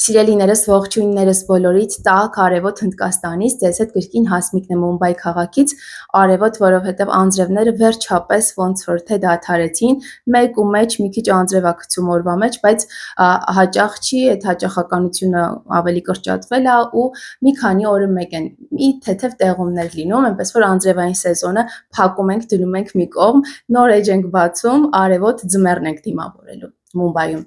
Սիրելիներս, ողջույններս բոլորիդ, տաք արևոտ Հնդկաստանից, ձեզ հետ կրկին Հասմիկն է Մումբայ քաղաքից, արևոտ, որովհետև անձրևները վերջապես ոնց որ թե դադարեցին, մեկ ու մեջ մի քիչ անձրևակցում օրվա մեջ, բայց հաճախ չի, այդ հաճախականությունը ավելի կրճատվել է ու մի քանի օրը մեկ են մի թեթև տեղումներ լինում, այնպես որ անձրևային սեզոնը փակում ենք, դնում ենք մի կողմ, նոր էջ ենք բացում, արևոտ ձմեռն ենք դիմավորելու Մումբայում։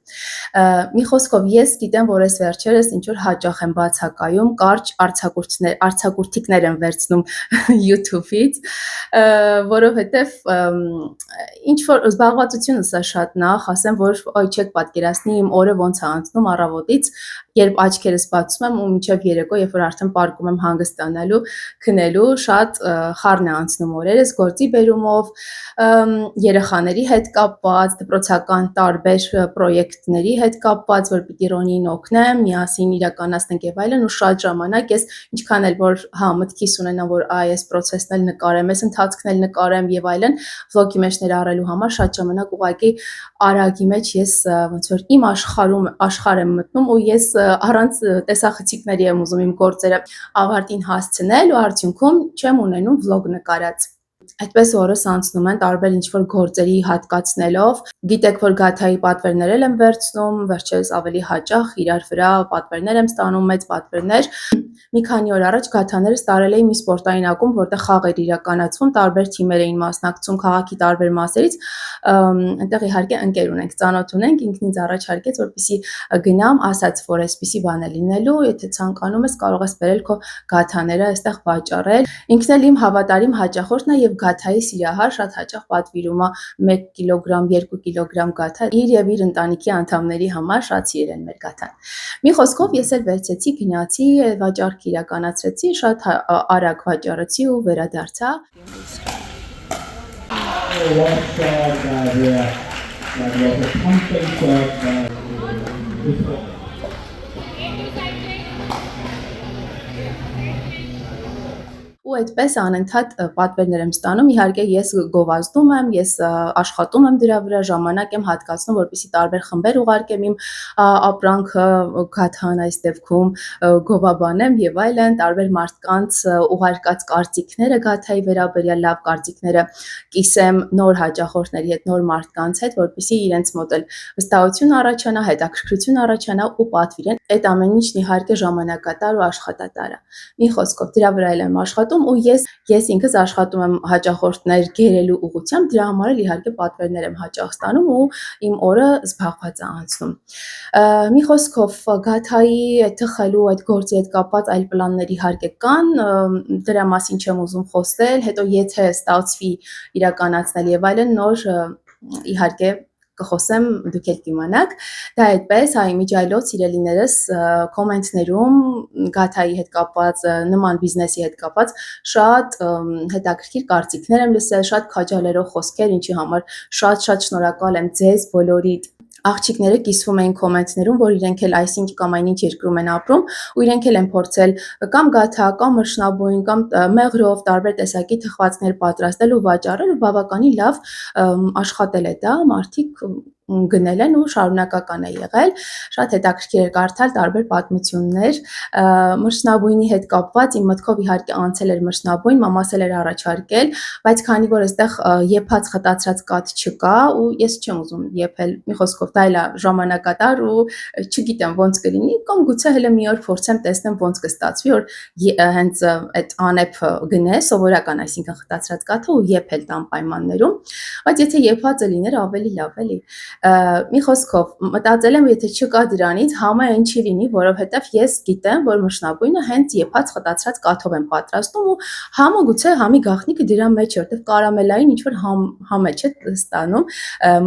Մի խոսքով ես գիտեմ, որ այս վերջերս ինչ որ հաճախ եմ բացակայում, կարճ արձակուրդիկներ եմ վերցնում YouTube-ից, որովհետև ինչ որ զբաղվածությունս է շատ նախ, ասեմ, որ ոյ չեք պատկերացնի իմ օրը ոնց է անցնում առավոտից, երբ աչքերս բացում եմ ու մինչև երեկո, երբ որ արդեն պարկում եմ հանգստանալու, քնելու, շատ խառն է անցնում օրերս գործի բերումով, երեխաների հետ կապված, դպրոցական տարբեր պրոյեկտների հետ կապված, որ պիտի Ռոնին օգնեմ, միասին իրականացնենք եւ այլն ու շատ ժամանակ ես ինչքան էլ որ մտքիս ունենամ, որ այս process-ն էլ նկարեմ, այս ընթացքն էլ նկարեմ եւ այլն, վլոգի մեջ ներառելու համար շատ ժամանակ ուղղակի արագի մեջ ես ոնց որ իմ աշխարհ եմ մտնում ու ես առանց տեսախցիկների եմ ուզում իմ գործերը ավարտին հասցնել ու արդյունքում չեմ ունենում վլոգ նկարած։ Այդպես օրս անցնում են տարբեր ինչ-որ գործերի հատկացնելով, գիտեք, որ գաթայի պատվերներ եմ վերցնում, վերջերս ավելի հաճախ իրար վրա պատվերներ եմ ստանում, մեծ պատվերներ, մի քանի օր առաջ գաթաներս տարել էի մի սպորտային ակումբ, որտեղ խաղ էր իրականացվում, տարբեր թիմեր էին մասնակցում քաղաքի տարբեր մասերից, այնտեղ իհարկե ընկեր ունենք, ծանոթ ունենք, ինքն ինձ առաջարկեց, որպեսզի գնամ, ասաց, որ այսպիսի բան է լինելու, եթե ցանկանում ես կարող ես բերել քո գաթաները այստեղ վաճառել, ինքն էլ իմ հավատարիմ հաճախորդն է եւ գաթայի սիրահար, շատ հաճախ պատվիրում է 1 կիլոգրամ, 2 կիլոգրամ գաթա իր եւ իր ընտանիքի անդամների համար շատ սիրել են մեր գաթան։ Մի խոսքով ես էլ վերցեցի, գնացի, վաճառք իրականացրեցի, շատ արագ վաճառեցի ու վերադարձա։ Ու այդպես անընդհատ պատվերներ եմ ստանում, իհարկե ես գովազդում եմ, ես աշխատում եմ դրա վրա, ժամանակ եմ հատկացնում, որպեսզի տարբեր խմբեր ուղարկեմ իմ ապրանքը, գաթան այս դեպքում գովաբանեմ եւ այլն, տարբեր մարդկանց ուղարկած կարծիքները գաթայի վերաբերյալ լավ կարծիքները կիսեմ նոր հաճախորդների հետ, նոր մարդկանց հետ, որպեսզի իրենց մոտ էլ վստահություն առաջանա, հետաքրքրություն առաջանա ու պատվիրեն։ Այդ ամեն ինչն իհարկե ժամանակատար ու աշխատատար է։ Մի խոսքով դրա վրա եմ աշխատում ու ես ինքս աշխատում եմ հաճախորդներ գերելու ուղղությամբ, դրա համար էլ իհարկե պատվերներ եմ հաճախ ստանում ու իմ օրը զբաղված է անցնում։ Մի խոսքով գաթայի թխելու այդ գործի հետ կապված այլ պլաններ իհարկե կան, դրա մասին չեմ ուզում խոսել, հետո եթե ստացվի իրականացնել եւ այլն նոր իհարկե կխոսեմ, դուք էլ կիմանաք, դա այդպես, այ միջայլոց սիրելիներս կոմենտներում գաթայի հետ կապված, նման բիզնեսի հետ կապված շատ հետաքրքիր կարծիքներ եմ լսել, շատ քաջալերող խոսքեր, ինչի համար շատ շնորհակալ եմ ձեզ բոլորիդ։ Աղջիկները կիսվում էին կոմենտներում, որ իրենք էլ այսինչ կամ այնինչ երկրում են ապրում ու իրենք էլ են փորձել կամ գաթա, կամ մրշնաբույն, կամ մեղրով տարբեր տեսակի թխվածքներ պատրաստել ու վաճառել ու բավականին լավ աշխատել է դա, մարդիկ գնել են ու շարունակական է եղել, շատ հետաքրքիր էր կարդալ տարբեր պատմություններ, մրշնաբույնի հետ կապված իմ մտքով իհարկե անցել էր մրշնաբույն, մամաս էլ էր առաջարկել, բայց քանի որ այստեղ եփած խտացրած կաթ չկա ու ես չեմ ուզում եփել, մի խոսքով դա էլ է ժամանակատար ու չգիտեմ ոնց կլինի, կամ գուցե հələ մի օր փորձեմ տեսնեմ ոնց կստացվի, որ հենց այդ անեփ գնե, սովորական, այսինքն խտացրած կաթը ու եփել տան պայմաններում, բայց եթե եփածը լիներ ավելի լավ էլի։ Մի խոսքով մտածել եմ, եթե չկա դրանից, համը այն չի լինի, որովհետև ես գիտեմ, որ մրշնաբույնը հենց եփած խտացրած կաթով են պատրաստում ու համը գուցե համի գաղտնիքը դրա մեջ է, որտեղ կարամելային ինչ որ համ է չէ ստանում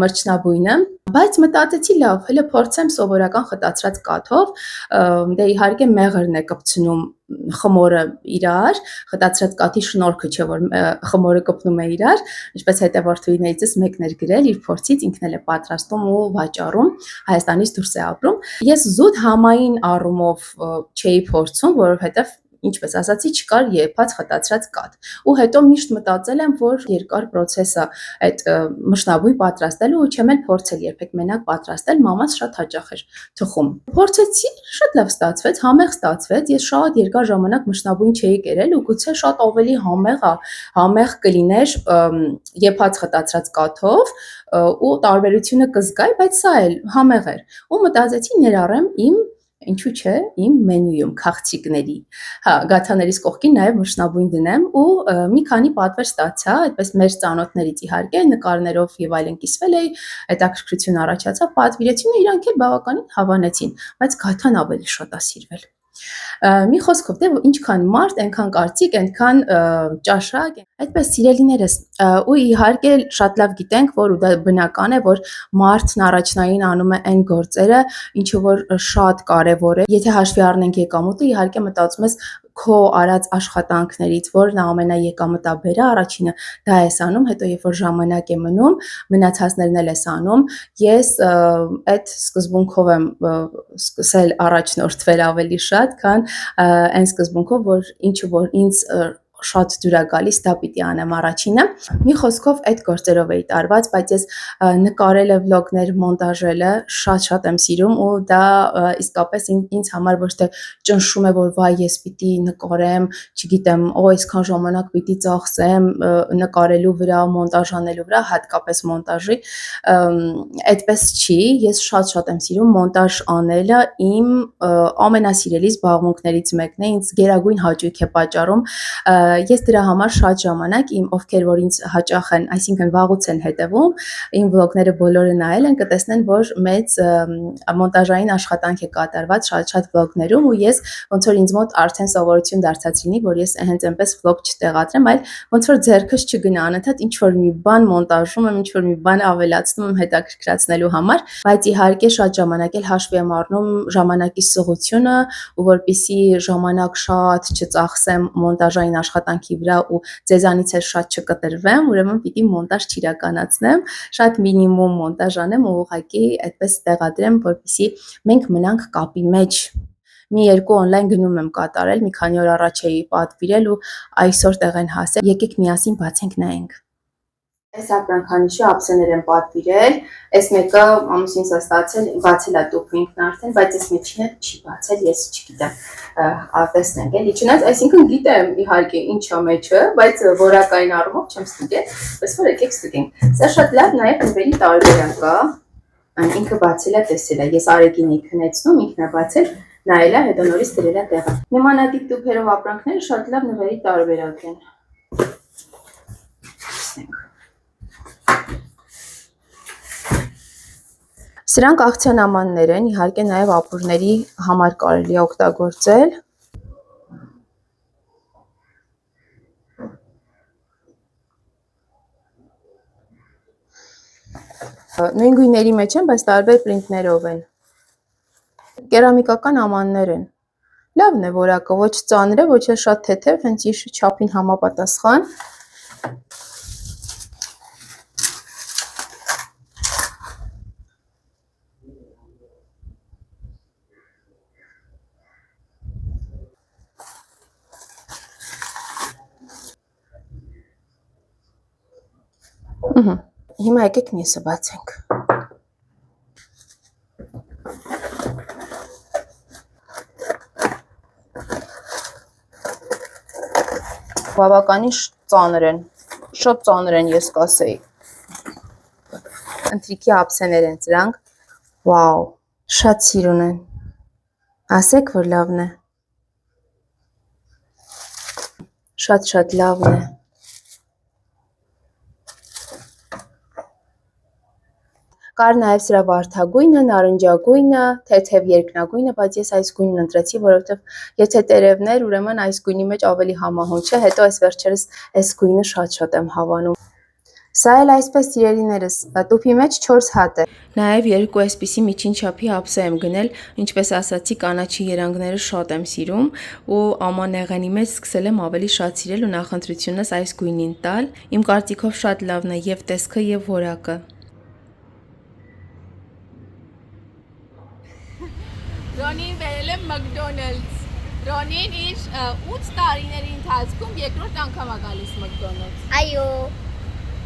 մրշնաբույնը, բայց մտածեցի լավ, հələ փորձեմ սովորական խտացրած կաթով, դե իհարկե մեղրն է կպցնում խմորը իրար, խտացրած կաթի շնորհքը չէ, որ խմորը կպնում է իրար, ինչպես հետևորդուհիներիցս մեկն էր գրել իր փորձից, ինքն էլ է պատրաստում ու վաճառում, Հայաստանից դուրս է ապրում։ Ես զուտ համային առումով չէի փորձում, որովհետև ինչպես ասացի, չկար եփած խտացրած կաթ։ Ու հետո միշտ մտածել եմ, որ երկար process է այդ մշնաբույն պատրաստելու ու չեմ էլ փորձել երբեք մենակ պատրաստել, մամաս շատ հաճախ էր թխում։ Փորձեցի, շատ լավ ստացվեց, համեղ ստացվեց։ Ես շատ երկար ժամանակ մշնաբույն չէի կերել ու գուցե շատ ավելի համեղ կլիներ եփած խտացրած կաթով ու տարբերությունը կզգայի, բայց սա էլ համեղ էր։ Ու մտածեցի ներառեմ ինչու՞ չէ, իմ մենյուում քաղցիկների։ Հա, գաթաներիս կողքին նաև մշնաբույն դնեմ ու մի քանի պատվեր ստացա, այդպես մեր ծանոթներից իհարկե նկարներով եւ այլն կիսվել էի, հետաքրքրություն առաջացավ, պատվիրեցին ու իրանք էլ բավականին հավանեցին, բայց գաթան ավելի շատ է սիրվել։ Մի խոսքով դե ինչքան մարդ, այնքան կարծիք, այնքան ճաշակ, այդպես սիրելիներս ու իհարկե շատ լավ գիտենք, որ ու դա բնական է, որ մարդն առաջնային անում է այն գործերը, ինչը որ շատ կարևոր է։ Եթե հաշվի առնենք եկամուտը, իհարկե մտածում ես քո արած աշխատանքներից, որն է ամենաեկամտաբերը, առաջինը դա ես անում, հետո երբ որ ժամանակ է մնում, մնացածներն էլ ես անում։ Ես այդ սկզբունքով եմ սկսել առաջնորդվել ավելի շատ, քան այն սկզբունքով, որ ինչը որ ինձ շատ դուր է գալիս, դա պիտի անեմ առաջինը։ Մի խոսքով այդ գործերով էի տարված, բայց ես նկարելը, վլոգներ մոնտաժելը շատ եմ սիրում ու դա իսկապես ինձ համար ոչ թե ճնշում է, որ վայ ես պիտի նկարեմ, չգիտեմ, այսքան ժամանակ պիտի ծախսեմ նկարելու վրա, մոնտաժ անելու վրա, հատկապես մոնտաժի, այդպես չի, ես շատ եմ սիրում մոնտաժ անելը, իմ ամենասիրելի զբաղմունքներից մեկն է, ինձ գերագույն հաճույք է պատճառում, ես դրա համար շատ ժամանակ իմ ովքեր որ ինձ հաճախ են, այսինքն վաղուց են հետևում, իմ վլոգները բոլորը նայել են, կտեսնեն, որ մեծ մոնտաժային աշխատանք է կատարված շատ վլոգներում ու ես ոնց որ ինձ մոտ արդեն սովորություն դարձած լինի, որ ես հենց այնպես վլոգ չտեղադրեմ, այլ ոնց որ ձեռքս չգնա անընդհատ ինչ որ մի բան մոնտաժում եմ, ինչ որ մի բան ավելացնում եմ հետաքրքրացնելու համար, բայց իհարկե շատ ժամանակ էլ հաշվի եմ առնում ժամանակի սղությունը ու որպեսի ժամանակ շատ չծախսեմ մոնտաժային աշխատանքի վրա ու ձեզանից էլ շատ չկտրվեմ, ուրեմն պիտի մոնտաժ չիրականացնեմ, շատ մինիմում մոնտաժ անեմ ու ուղղակի այդպես տեղադրեմ, որպեսի մենք մնանք կապի մեջ։ Մի երկու օնլայն գնում եմ կատարել, մի քանի օր առաջ էի պատվիրել ու այսօր տեղ են հասել։ Եկեք միասին բացենք նայենք։ Այս ապրանքանիշի ափսեներ եմ պատվիրել, այս մեկը ամուսինս է ստացել, բացել է տուփինքն արդեն, բայց այս մեջինը չի բացել, ես չգիտեմ, տեսնենք էլի, չնայած այսինքն գիտեմ իհարկե ինչ է մեջը, բայց որակային առումով չեմ ստուգել, պես որ եկեք ստուգենք։ Սա շատ լավ նաև նվերի տարբերակ է, ինքը բացել է, տեսել է, ես Արեգին էի քնեցնում, ինքն է բացել, նայել է, հետո նորից դրել է տեղը։ Նմանատիպ տուփերով ապրանքները շատ լավ նվերի տարբերակ են։ Սրանք աղցանամաններ են, իհարկե նաև ապուրների համար կարելի է օգտագործել։ Նույն գույների մեջ են, բայց տարբեր պրինտներով են։ Կերամիկական ամաններ են։ Լավն է որակը, ոչ ծանր է, ոչ էլ շատ թեթև, հենց իր չափին համապատասխան։ Հիմա եկեք մյուսը բացենք։ Բավականին ծանր են, շատ ծանր են ես կասեի։ Ընթրիքի ափսեներ են սրանք, վաու, շատ սիրուն են, ասեք, որ լավն է, շատ լավն է։ Կար նաև սրա վարդագույնը, նարնջագույնը, թեթև երկնագույնը, բայց ես այս գույնն ընտրեցի, որովհետև եթե տերևներ, ուրեմն այս գույնի մեջ ավելի համահունչ է, հետո այս վերջերս այս գույնը շատ եմ հավանում։ Սա էլ այսպես սիրելիներս, տուփի մեջ 4 հատ է։ Նաև երկու այսպիսի միջին չափի ափսե եմ գնել, ինչպես ասացի, կանաչի երանգները շատ եմ սիրում ու ամանեղենի մեջ սկսել եմ ավելի շատ սիրել ու նախընտրությունս այս գույնին տալ։ Իմ կարծիքով շատ լավն է եւ տեսքը եւ որակը։ Ronnie վերել եմ McDonald's։ Ռոնին իր 8 տարիների ընթացքում երկրորդ անգամ է գալիս McDonald's։ Այո։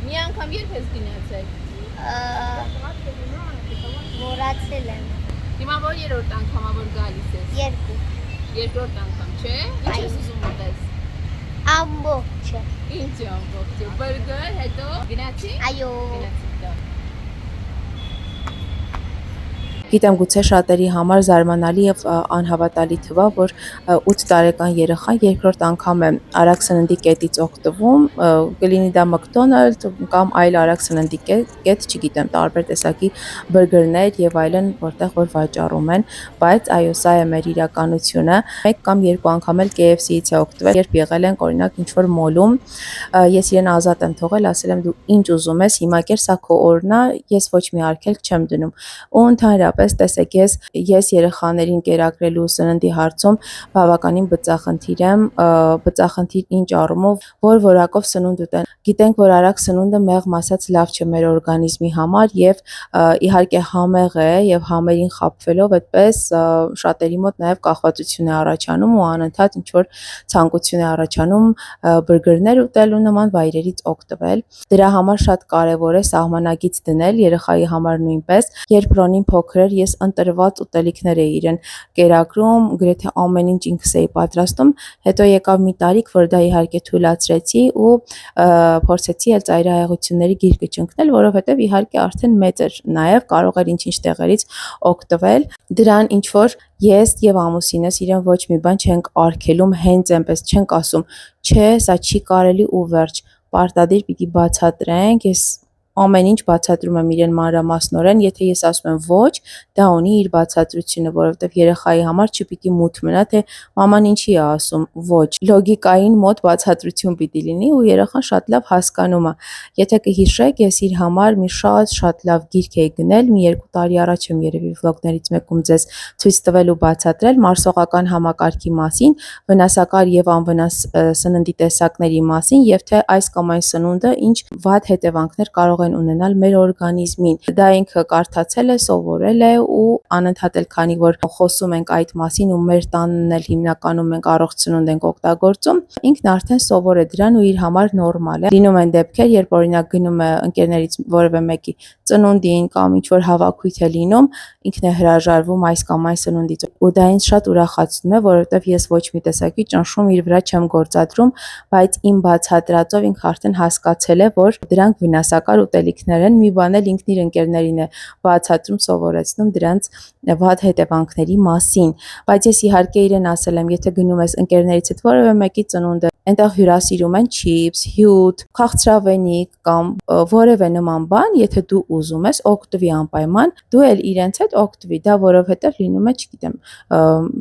Մի անգամ երբ ես գնացել։ Մոռացել եմ։ Հիմա որ երրորդ անգամ է որ գալիս ես։ Երկու։ Երկրորդ անգամ, չէ՞։ Ինչ ես ուզում ուտես։ Ամբողջը։ Ինչ ամբողջը։ Բուրգեր, հետո գնացի։ Այո։ Գնացի դա։ Գիտեմ գուցե շատերի համար զարմանալի եւ անհավատալի թվա, որ 8 տարեկան երեխան երկրորդ անգամ է արագ սննդի կետից օգտվում, կլինի դա McDonald's կամ այլ արագ սննդի կետ, չգիտեմ, տարբեր տեսակի բուրգերներ եւ այլն, որտեղ որ վաճառում են, բայց այո, սա է մեր իրականությունը։ Մեկ կամ երկու անգամ էլ KFC-ից է օգտվել, երբ եղել են օրինակ ինչ որ մոլում, ես իրեն ազատ եմ թողել, ասել եմ դու ինչ ուզում ես, հիմա կեր սա քո օրն է, ես ոչ մի արգելք չեմ դնում։ Ու ընդհանրապես տեսեք, ես երեխաներին կերակրելու սննդի հարցում բավականին բծախնդիր եմ, բծախնդիր ինչ առումով, որ որակով սնունդ ուտեն։ Գիտենք, որ արագ սնունդը մեղմ ասած լավ չէ մեր օրգանիզմի համար եւ իհարկե համեղ է եւ համերին խաբվելով այդպես շատերի մոտ նաեւ կախվածություն է առաջանում ու անընդհատ ինչ որ ցանկություն է առաջանում բուրգերներ ուտելու նման վայրերից օգտվել։ Դրա համար շատ կարեւոր է սահմանագիծ դնել երեխայի համար նույնպես։ Երբ Ռոնին փոքր էր, ես ընտրված ուտելիքներ էի իրեն կերակրում, գրեթե ամեն ինչ ինքս էի պատրաստում։ Հետո եկավ մի տարիք, որ դա իհարկե թույլատրեցի ու փորձեցի այլ ծայրահեղությունների գիրկը չընկնել, որովհետև իհարկե արդեն մեծ էր, նաև կարող էր ինչ-ինչ տեղերից օգտվել։ Դրան ինչ որ ես եւ ամուսինս իրեն ոչ մի բան չենք արգելում, հենց այնպես չենք ասում, չէ, սա չի կարելի ու վերջ։ Պարտադիր պիտի բացատրենք, ես ամեն ինչ բացատրում եմ իրեն մանրամասնորեն, եթե ես ասում եմ ոչ, դա ունի իր բացատրությունը, որովհետև երեխայի համար չպիտի մութ մնա, թե մաման ինչի է ասում ոչ։ Լոգիկային մոտ բացատրություն պիտի լինի ու երեխան շատ լավ հասկանում է։ Եթե կհիշեք, ես իր համար մի շատ լավ գիրք էի գնել, մի 2 տարի առաջ եմ երևի վլոգներից մեկում ձեզ ցույց տվել ու բացատրել մարսողական համակարգի մասին, վնասակար եւ անվնաս սննդի տեսակների մասին եւ թե այս կամ այն սնունդը ինչ վատ հետևանքներ կարող են ունենալ մեր օրգանիզմին։ Դա ինքը կարդացել է, սովորել է ու անընդհատ էլ քանի որ խոսում ենք այդ մասին ու մեր տանն էլ հիմնականում մենք առողջ սնունդ ենք օգտագործում, ինքն արդեն սովոր է դրան ու իր համար նորմալ է։ Լինում են դեպքեր, երբ օրինակ գնում է ընկերներից որևէ մեկի ծնունդին կամ ինչ որ հավաքույթ է լինում, ինքն է հրաժարվում այս կամ այն սնունդից ու դա ինձ շատ ուրախացնում է, որովհետև ես ոչ մի տեսակի ճնշում իր վրա չեմ գործադրում, բայց իմ բացատրածով ինքը արդեն հասկացել է, որ դրանք վնասակար ուտելիքներ են, մի բան էլ ինքն իր ընկերներին է բացատրում, սովորեցնում դրանց վատ հետևանքների մասին։ Բայց ես իհարկե իրեն ասել եմ, եթե գնում ես ընկերներիցդ որևէ մեկի ծնունդ է, այնտեղ հյուրասիրում են չիփս, հյութ, քաղցրավենիք կամ որևէ նման բան, եթե դու ուզում ես օգտվի անպայման, դու էլ իրենց հետ օգտվի, դա որովհետև լինում է, չգիտեմ,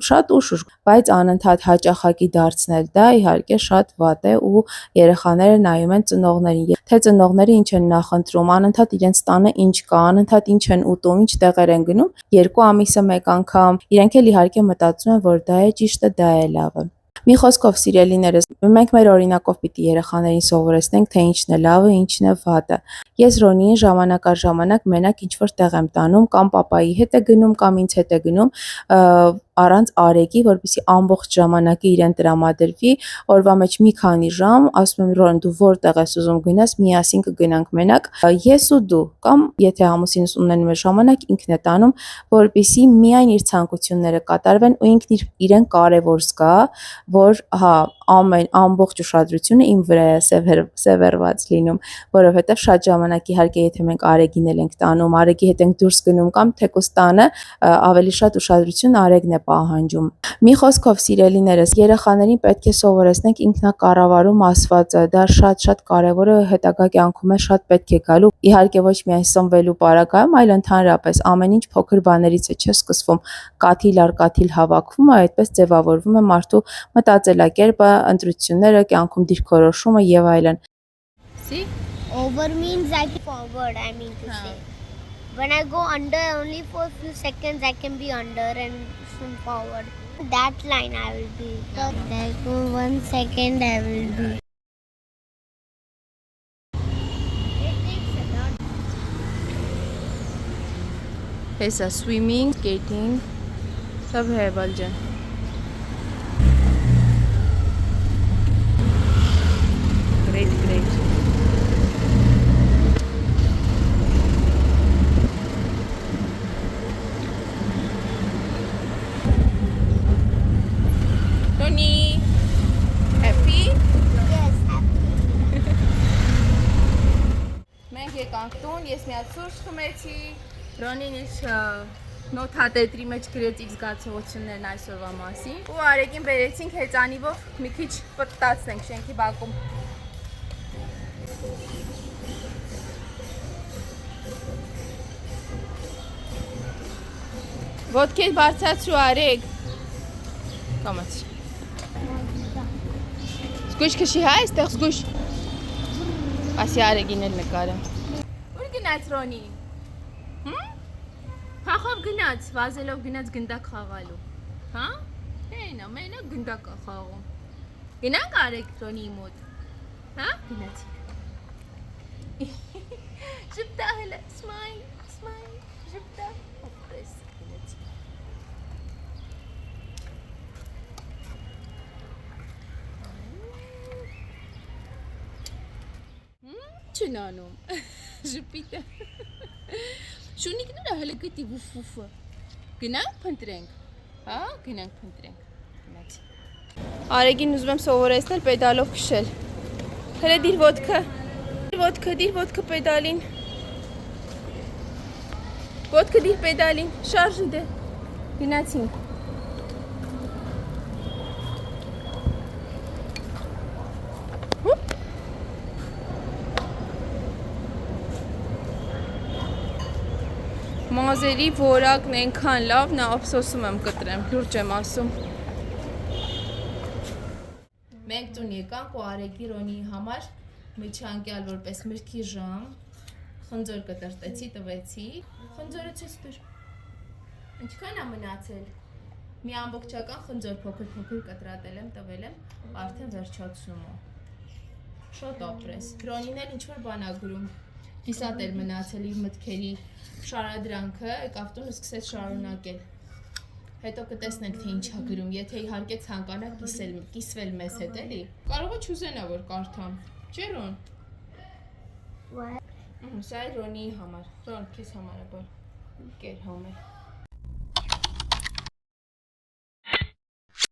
շատ ուշ, բայց անընդհատ հաճախակի դարձնել դա իհարկե շատ վատ է ու երեխաները նայում են ծնողներին, թե ծնողները ինչ են նախընտրում, անընդհատ իրենց տանը ինչ կա, անընդհատ ինչ են ուտում, ինչ տեղեր են գնում, 2 ամիսը մեկ անգամ, իրենք էլ իհարկե մտածում են, որ դա է ճիշտը, դա է լավը։ Մի խոսքով սիրելիներս, մենք մեր օրինակով պիտի երեխաներին սովորեցնենք, թե ինչն է լավը, ինչն է վատը։ Ես Ռոնիին ժամանակ առ ժամանակ մենակ ինչ-որ տեղ եմ տանում, կամ պապայի հետ է գնում, կամ ինձ հետ է գնում, առանց Արեգի, որպեսզի ամբողջ ժամանակը իրեն տրամադրվի, օրվա մեջ մի քանի ժամ, ասում եմ Ռոն, դու որտեղ ես ուզում գնաս, միասին կգնանք մենակ, ես ու դու, կամ եթե ամուսինս ունենում է ժամանակ, ինքն է տանում, որպեսզի միայն իր ցանկությունները կատարվեն ու ինքն իրեն կարևոր զգա, որ հա ամբողջ ուշադրությունը իմ վրա է սևեռված լինում, որովհետև շատ ժամանակ իհարկե եթե մենք Արեգին էլ ենք տանում, Արեգի հետ ենք դուրս գնում կամ թեկուզ տանը, ավելի շատ ուշադրություն Արեգն է պահանջում։ Մի խոսքով սիրելիներս, երեխաներին պետք է սովորեցնենք ինքնակառավարում ասվածը, դա շատ կարևոր է, հետագա կյանքում է շատ պետք է գալու։ Իհարկե ոչ միայն սնվելու պարագայում, այլ ընդհանրապես ամեն ինչ փոքր բաներից է չէ սկսվում, կաթիլ առ կաթիլ հավաքվում է, այդպես ձևավորվում է մարդու մտածելակերպը, ընտրությունները, կյանքում դիրքորոշումը եւ այլն։ See? Over means like forward, I mean to say. When I go under only for a few seconds, I can be under and swim forward. That line I will be. But like for 1 second I will be. It takes a lot. ऐसा swimming, skating सब है बलजन। Great. Ronnie, happy? Yes, happy. Մենք եկանք տուն, ես մի հատ սուրճ խմեցի, Ռոնին իր նոթատետրի մեջ գրեց իր զգացողություններն այսօրվա մասին ու Արեգին բերեցինք հեծանիվով մի քիչ պտտացնենք շենքի բակում։ Ոտքեդ բարձրացրու Արեգ։ Կամաց։ Զգույշ քշի հա, այստեղ զգույշ։ Ասի Արեգին էլ նկարեմ։ Ուր գնաց Ռոնի։ Փախով գնաց, վազելով գնաց գնդակ խաղալու։ Հա? Էնա, մենակ գնդակ է խաղում։ Գնանք Արեգ Ռոնիի մոտ։ Հա? Գնացինք։ Ժպտա հələ, smile, ժպտա։ Օպրես գնացինք։ Չն անում։ Ժպիտը։ Շունիկները հələ գտի վուֆը։ Գնանք փնտրենք։ Հա, գնանք փնտրենք։ Գնացինք։ Արեգին ուզում եմ սովորեցնել պեդալով քշել։ Հələ դիր ոտքը պեդալին։ Ոտքը դիր պեդալին, շարժի դե։ Գնացինք։ Մազերի որակն այնքան լավն է, ափսոսում եմ կտրեմ, լուրջ եմ ասում։ Մենք տուն եկանք ու Արեգի Ռոնիի համար միջանկյալ որպես մրգի ժամ խնձոր կտրտեցի, տվեցի։ Խնձորը ցույց տուր։ Ինչքան է մնացել։ Մի ամբողջական խնձոր փոքր կտրատել եմ, տվել եմ, արդեն վերջացնում է։ Շոտ ապրես։ Ռոնին էլ ինչ-որ բան ա գրում։ Կիսատ էլ մնացել իր մտքերի շարադրանքը, եկավ տուն ու սկսեց շարունակել։ Հետո կտեսնենք, թե ինչ ա գրում, եթե իհարկե ցանկանա կիսվել մեզ հետ, էլի։ Կարող է չուզենա, որ կարդամ։ Չէ՞ Ռոն։ What? Սա է Ռոնիի համար։ Ռոն, քեզ համար է բար։ Կեր հոմեր։